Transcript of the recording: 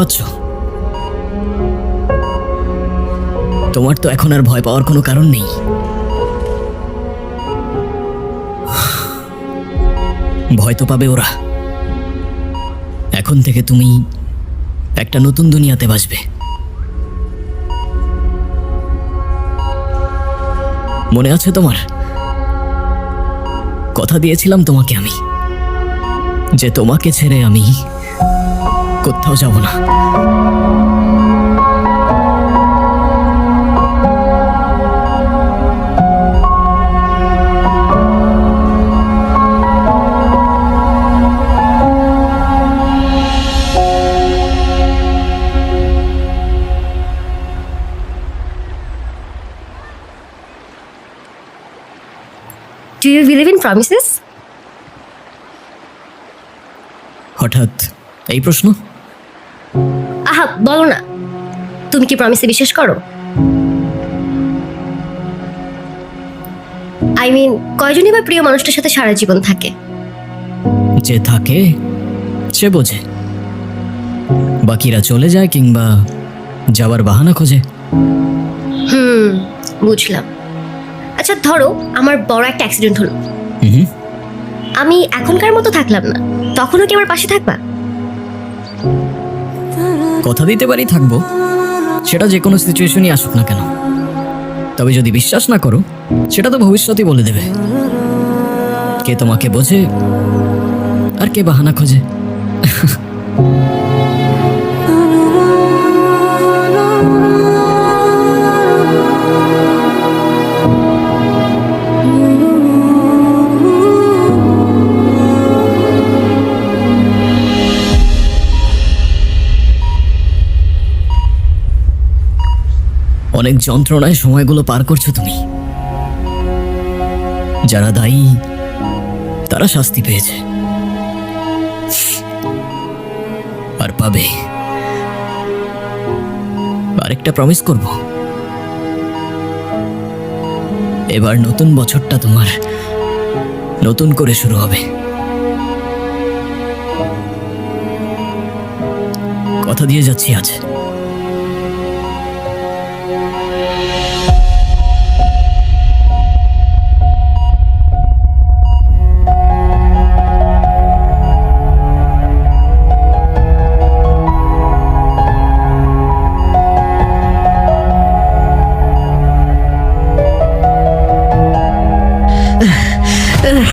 পাচ্ছ? তোমার তো এখন আর ভয় পাওয়ার কোনো কারণ নেই। ভয় তো পাবে ওরা। এখন থেকে তুমি একটা নতুন দুনিয়াতে বাসবে। মনে আছে তোমার? কথা দিয়েছিলাম তোমাকে আমি, যে তোমাকে ছেড়ে আমি কোথাও যাব না। Do you believe in promises? হঠাৎ এই প্রশ্ন? আহা, বলো না, তুমি কি প্রমিসে বিশ্বাস করো? আই মিন, কয়জনই বা প্রিয় মানুষটার সাথে সারা জীবন থাকে? যে থাকে সে বোঝে, বাকিরা চলে যায় কিংবা যাওয়ার বাহানা খোঁজে। বুঝলাম। আচ্ছা ধরো আমার বড় একটা অ্যাক্সিডেন্ট হলো, হুম, আমি এখনকার মতো থাকলাম না, তখনও কি আমার পাশে থাকবা? কথা দিতে পারি থাকবো, সেটা যে কোনো সিচুয়েশনই আসুক না কেন। তবে যদি বিশ্বাস না করো, সেটা তো ভবিষ্যতই বলে দেবে। কে তোমাকে বোঝে আর কে বাহানা খোঁজে। অনেক যন্ত্রণায় সময়গুলো পার করছো তুমি। যারা দায়ী তারা শাস্তি পেয়েছে আর পাবে। আরেকটা প্রমিস করব, এবার নতুন বছরটা তোমার নতুন করে শুরু হবে। কথা দিয়ে যাচ্ছি আজ।